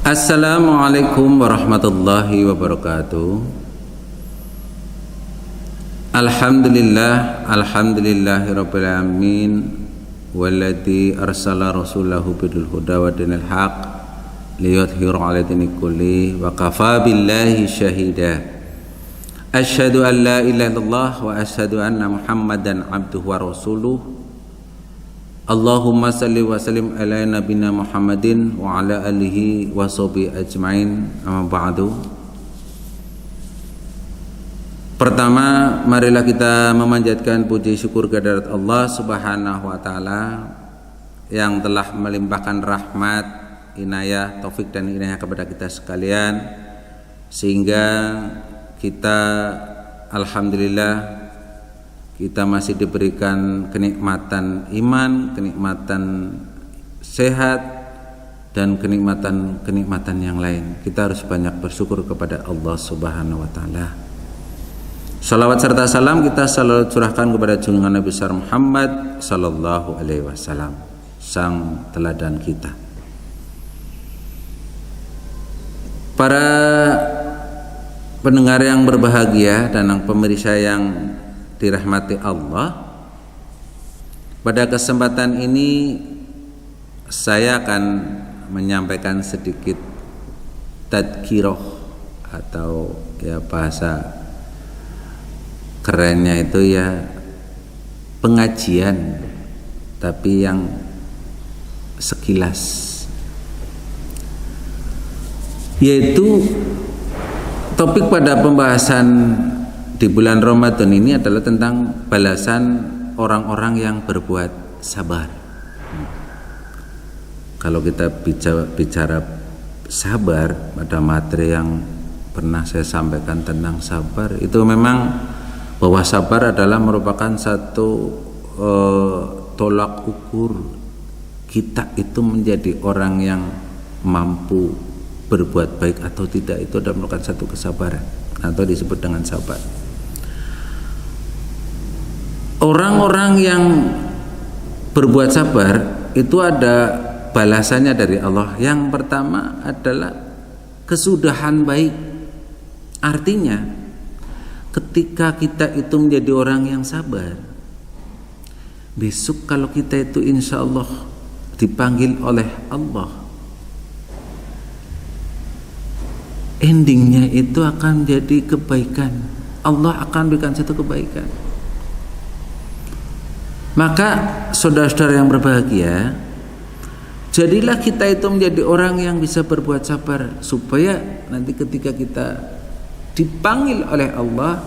Assalamualaikum warahmatullahi wabarakatuh. Alhamdulillahirabbil alamin walladzi arsala rasulahu bidul huda wa dinil haq liyudhhira 'ala dini kulli wa kafa billahi syahida. Asyhadu an la ilaha illallah wa asyhadu anna Muhammadan abduhu wa rasuluh. Allahumma salli wa sallim ala nabina Muhammadin wa ala alihi wa sahbihi ajmain, amma ba'du. Pertama, marilah kita memanjatkan puji syukur kehadirat Allah Subhanahu wa taala yang telah melimpahkan rahmat, inayah, taufik dan inayah kepada kita sekalian, sehingga kita alhamdulillah kita masih diberikan kenikmatan iman, kenikmatan sehat, dan kenikmatan yang lain. Kita harus banyak bersyukur kepada Allah Subhanahu wa taala. Salawat serta salam kita selalu curahkan kepada junjungan Nabi besar Muhammad sallallahu alaihi wasallam, sang teladan kita. Para pendengar yang berbahagia dan pemirsa yang dirahmati Allah, pada kesempatan ini saya akan menyampaikan sedikit tadkiroh, atau ya bahasa kerennya itu ya pengajian, tapi yang sekilas, yaitu topik pada pembahasan di bulan Ramadan ini adalah tentang balasan orang-orang yang berbuat sabar. Kalau kita bicara sabar, pada materi yang pernah saya sampaikan tentang sabar, itu memang bahwa sabar adalah merupakan satu tolak ukur kita itu menjadi orang yang mampu berbuat baik atau tidak. Itu adalah merupakan satu kesabaran atau disebut dengan sabar. Orang-orang yang berbuat sabar itu ada balasannya dari Allah. Yang pertama adalah kesudahan baik. Artinya ketika kita itu menjadi orang yang sabar, besok kalau kita itu insya Allah dipanggil oleh Allah, endingnya itu akan jadi kebaikan. Allah akan berikan satu kebaikan. Maka saudara-saudara yang berbahagia, jadilah kita itu menjadi orang yang bisa berbuat sabar, supaya nanti ketika kita dipanggil oleh Allah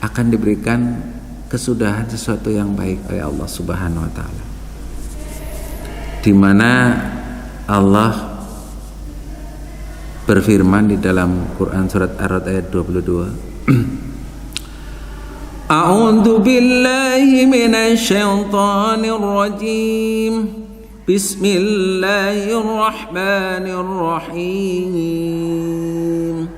akan diberikan kesudahan sesuatu yang baik oleh Allah Subhanahu wa taala. Di mana Allah berfirman di dalam Quran surat Ar-Ra'd ayat 22. A'udzu billahi minasy syaithanir rajim. Bismillahirrahmanirrahim.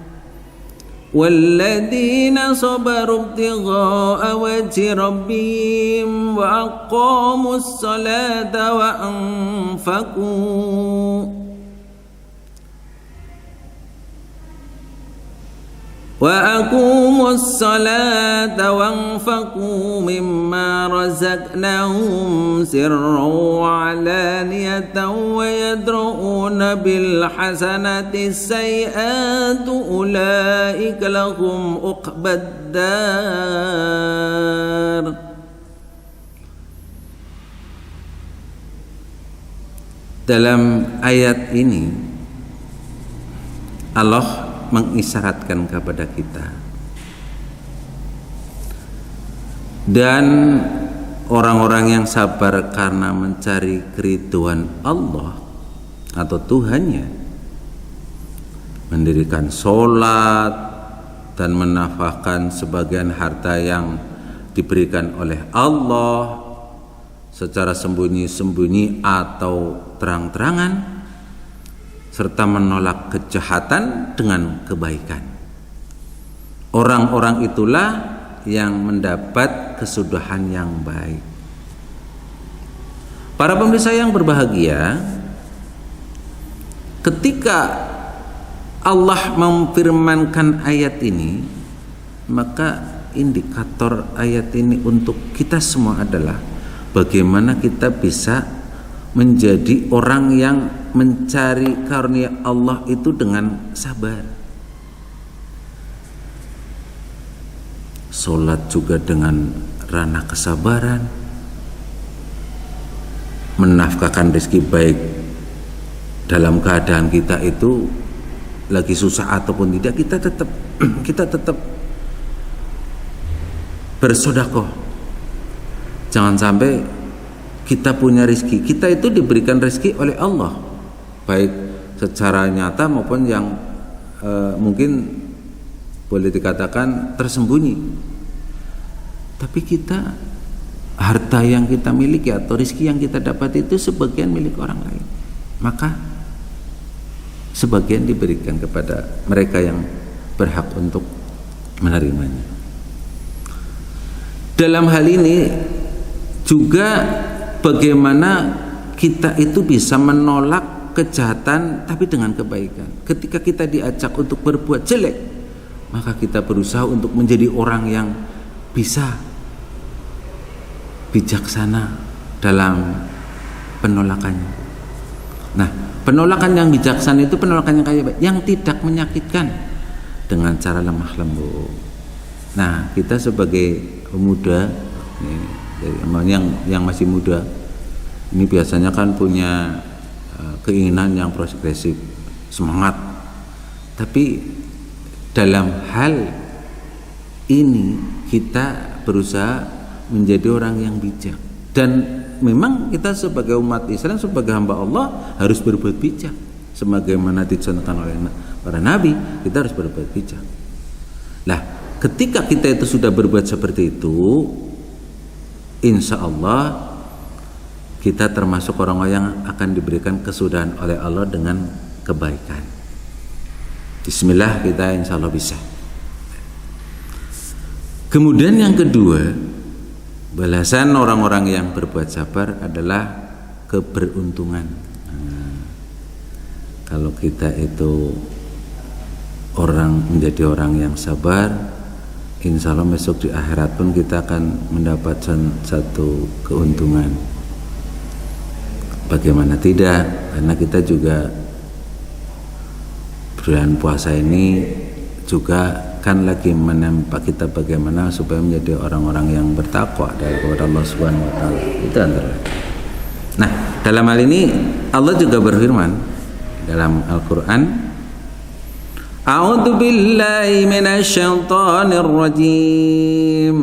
Walladzina sabaru ibtigha'a wajhi rabbihim wa aqamus salata wa anfaqu وَأَقِيمُوا الصَّلَاةَ وَأَنفِقُوا مِمَّا رَزَقْنَاهُمْ سِرًّا وَعَلَانِيَةً وَيَدْرَءُونَ بِالْحَسَنَةِ السَّيِّئَةَ أُولَئِكَ لَهُمْ عُقْبَى الدَّارِ. Dalam ayat ini Allah mengisyaratkan kepada kita, dan orang-orang yang sabar karena mencari keridhaan Allah atau Tuhannya, mendirikan sholat dan menafkahkan sebagian harta yang diberikan oleh Allah secara sembunyi-sembunyi atau terang-terangan, serta menolak kejahatan dengan kebaikan. Orang-orang itulah yang mendapat kesudahan yang baik. Para pemirsa yang berbahagia, ketika Allah memfirmankan ayat ini, maka indikator ayat ini untuk kita semua adalah bagaimana kita bisa menjadi orang yang mencari karunia Allah itu dengan sabar. Sholat juga dengan ranah kesabaran, menafkahkan rezeki baik dalam keadaan kita itu lagi susah ataupun tidak, kita tetap bersedekah. Jangan sampai kita punya rezeki, kita itu diberikan rezeki oleh Allah, baik secara nyata maupun yang mungkin boleh dikatakan tersembunyi. Tapi kita, harta yang kita miliki atau rezeki yang kita dapat itu sebagian milik orang lain, maka sebagian diberikan kepada mereka yang berhak untuk menerimanya. Dalam hal ini juga bagaimana kita itu bisa menolak kejahatan tapi dengan kebaikan. Ketika kita diajak untuk berbuat jelek, maka kita berusaha untuk menjadi orang yang bisa bijaksana dalam penolakannya. Nah, penolakan yang bijaksana itu penolakan yang kayak yang tidak menyakitkan, dengan cara lemah lembut. Nah, kita sebagai pemuda yang masih muda ini biasanya kan punya keinginan yang progresif, semangat. Tapi dalam hal ini kita berusaha menjadi orang yang bijak, dan memang kita sebagai umat Islam, sebagai hamba Allah harus berbuat bijak sebagaimana dicontohkan oleh para nabi. Kita harus berbuat bijak. Nah, ketika kita itu sudah berbuat seperti itu, insya Allah kita termasuk orang-orang yang akan diberikan kesudahan oleh Allah dengan kebaikan. Bismillah, kita insya Allah bisa. Kemudian yang kedua, balasan orang-orang yang berbuat sabar adalah keberuntungan. Kalau kita itu menjadi orang yang sabar, insya Allah besok di akhirat pun kita akan mendapatkan satu keuntungan. Bagaimana tidak? Karena kita juga bulan puasa ini juga kan lagi menempa kita bagaimana supaya menjadi orang-orang yang bertakwa dari kepada Allah Subhanahu wa taala. Itu antara. Nah, dalam hal ini Allah juga berfirman dalam Al-Qur'an, A'udzu billahi minasy syaithanir rajim.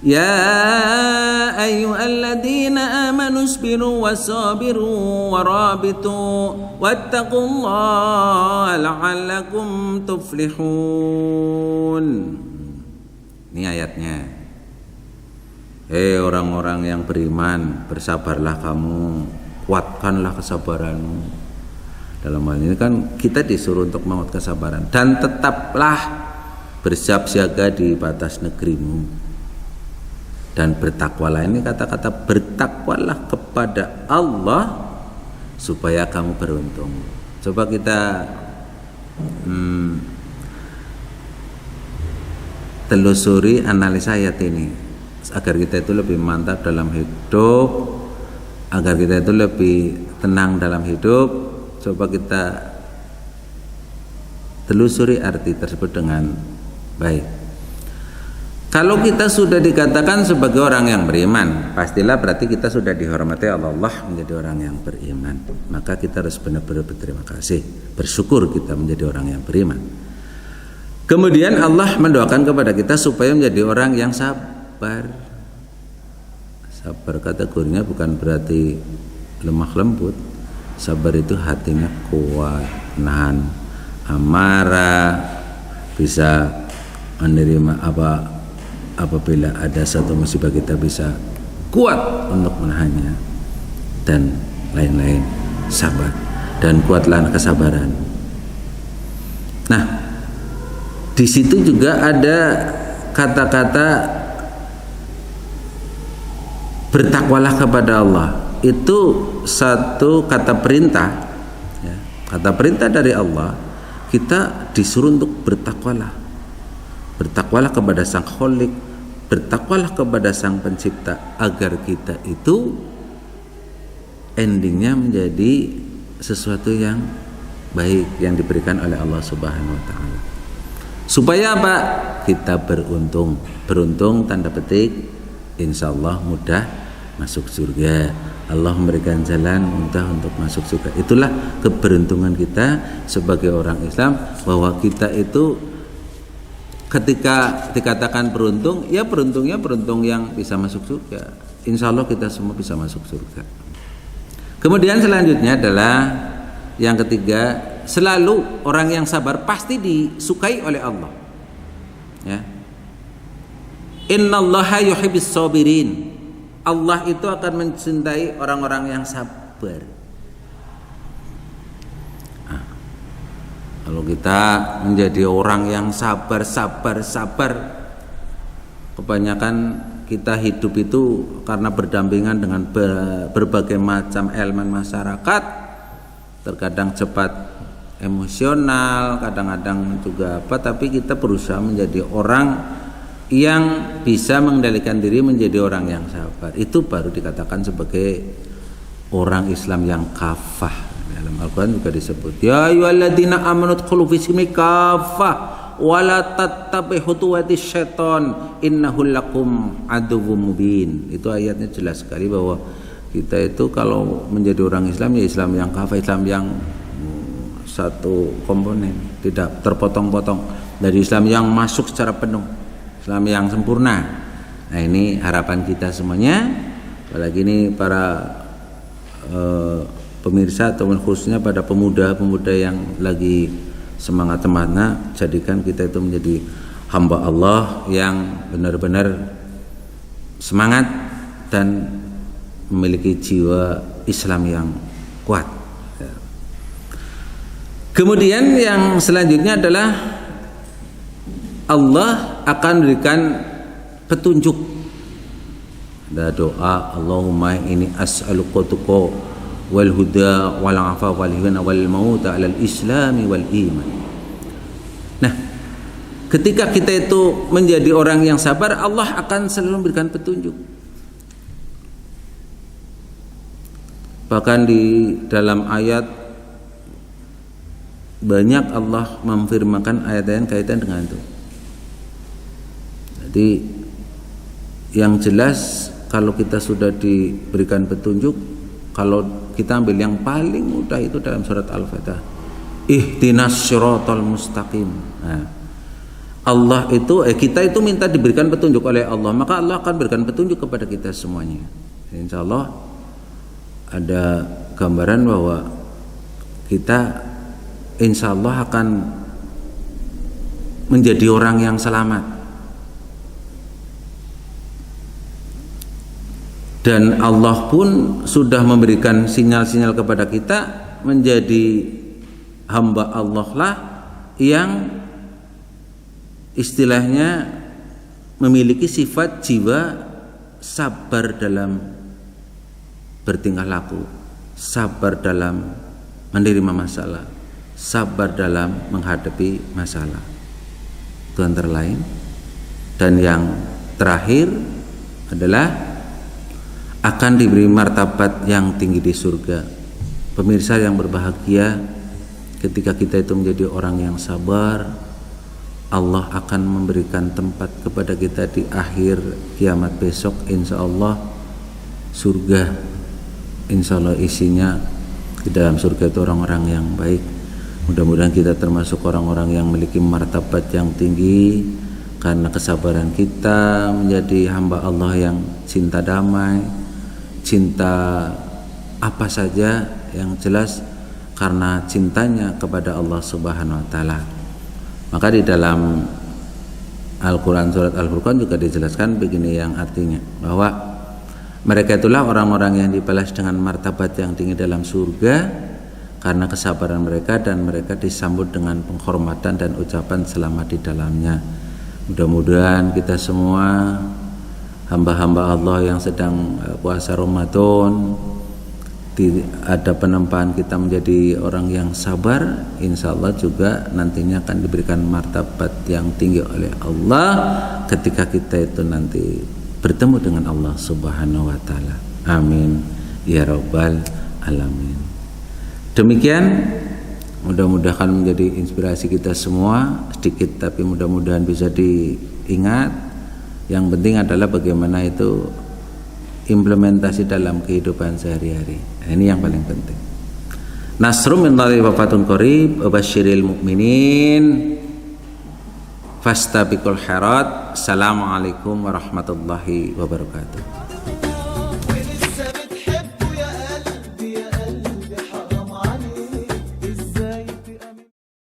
Ya ayyuhalladzina amanu isbiru wasabiru warabitu wattaqullaha la'allakum tuflihun. Ini ayatnya. Hei orang-orang yang beriman, bersabarlah kamu, kuatkanlah kesabaranmu. Dalam hal ini kan kita disuruh untuk menguatkan kesabaran, dan tetaplah bersiap-siaga di batas negerimu. Dan bertakwalah, ini kata-kata bertakwalah kepada Allah supaya kamu beruntung. Coba kita telusuri analisa ayat ini agar kita itu lebih mantap dalam hidup, agar kita itu lebih tenang dalam hidup. Coba kita telusuri arti tersebut dengan baik. Kalau kita sudah dikatakan sebagai orang yang beriman, pastilah berarti kita sudah dihormati Allah menjadi orang yang beriman. Maka kita harus benar-benar berterima kasih, bersyukur kita menjadi orang yang beriman. Kemudian Allah mendoakan kepada kita supaya menjadi orang yang sabar. Sabar kategorinya bukan berarti lemah lembut. Sabar itu hatinya kuat, nahan amarah, bisa menerima apabila ada satu musibah kita bisa kuat untuk menahannya, dan lain-lain. Sabar dan kuatlah kesabaran. Nah, di situ juga ada kata-kata bertakwalah kepada Allah. Itu satu kata perintah Kata perintah dari Allah, kita disuruh untuk bertakwalah. Bertakwalah kepada Sang Khalik, bertakwalah kepada Sang Pencipta, agar kita itu endingnya menjadi sesuatu yang baik yang diberikan oleh Allah Subhanahu wa taala. Supaya apa? Kita beruntung. Beruntung tanda petik, insyaallah mudah masuk surga. Allah memberikan jalan mudah untuk masuk surga. Itulah keberuntungan kita sebagai orang Islam, bahwa kita itu ketika dikatakan beruntung, ya beruntungnya beruntung yang bisa masuk surga. Insyaallah kita semua bisa masuk surga. Kemudian selanjutnya adalah yang ketiga, selalu orang yang sabar pasti disukai oleh Allah. Ya. Innallaha yuhibbis sabirin. Allah itu akan mencintai orang-orang yang sabar. Nah, kalau kita menjadi orang yang sabar, kebanyakan kita hidup itu karena berdampingan dengan berbagai macam elemen masyarakat. Terkadang cepat emosional, kadang-kadang juga apa, tapi kita berusaha menjadi orang yang bisa mengendalikan diri menjadi orang yang sabar. Itu baru dikatakan sebagai orang Islam yang kafah. Dalam Al-Quran juga disebut, ya ayyuhalladzina amanu dkhulu fi silmi kafah wa la tattabi'u khutuwatis syaiton innahu lakum aduwwum mubin. Itu ayatnya jelas sekali bahwa kita itu kalau menjadi orang Islam, ya Islam yang kafah, Islam yang satu komponen, tidak terpotong-potong, dari Islam yang masuk secara penuh, Islam yang sempurna. Nah, ini harapan kita semuanya, apalagi ini para pemirsa, atau khususnya pada pemuda-pemuda yang lagi semangat-semangatnya, jadikan kita itu menjadi hamba Allah yang benar-benar semangat dan memiliki jiwa Islam yang kuat. Kemudian yang selanjutnya adalah Allah akan berikan petunjuk. Ada doa, Allahumma ini as'aluka tuqa wal huda wal afa wal hina wal mauta 'alal islami wal iman. Nah, ketika kita itu menjadi orang yang sabar, Allah akan selalu memberikan petunjuk. Bahkan di dalam ayat banyak Allah memfirmankan ayat-ayat kaitan dengan itu. Jadi yang jelas, kalau kita sudah diberikan petunjuk, kalau kita ambil yang paling mudah itu dalam surat Al-Fatihah, ihdinas syiratal mustaqim. Nah, Allah itu kita itu minta diberikan petunjuk oleh Allah, maka Allah akan berikan petunjuk kepada kita semuanya. Insyaallah ada gambaran bahwa kita insya Allah akan menjadi orang yang selamat, dan Allah pun sudah memberikan sinyal-sinyal kepada kita menjadi hamba Allah lah yang istilahnya memiliki sifat jiwa sabar dalam bertingkah laku, sabar dalam menerima masalah, sabar dalam menghadapi masalah. Itu antara lain. Dan yang terakhir adalah akan diberi martabat yang tinggi di surga. Pemirsa yang berbahagia, ketika kita itu menjadi orang yang sabar, Allah akan memberikan tempat kepada kita di akhir kiamat besok, insya Allah surga. Insya Allah isinya di dalam surga itu orang-orang yang baik. Mudah-mudahan kita termasuk orang-orang yang memiliki martabat yang tinggi karena kesabaran kita menjadi hamba Allah yang cinta damai, cinta apa saja, yang jelas karena cintanya kepada Allah Subhanahu wa taala. Maka di dalam Al-Quran surat Al-Furqan juga dijelaskan begini, yang artinya bahwa mereka itulah orang-orang yang dibalas dengan martabat yang tinggi dalam surga karena kesabaran mereka, dan mereka disambut dengan penghormatan dan ucapan selamat di dalamnya. Mudah-mudahan kita semua hamba-hamba Allah yang sedang puasa Ramadan ada penempaan kita menjadi orang yang sabar, insya Allah juga nantinya akan diberikan martabat yang tinggi oleh Allah ketika kita itu nanti bertemu dengan Allah Subhanahu wa taala. Amin ya rabbal alamin. Demikian, mudah-mudahan menjadi inspirasi kita semua, sedikit tapi mudah-mudahan bisa diingat. Yang penting adalah bagaimana itu implementasi dalam kehidupan sehari-hari. Nah, ini yang paling penting. Nasrum min Allahi wa fatun qarib wa basyiril mu'minin fastabiqul khairat. Assalamualaikum warahmatullahi wabarakatuh.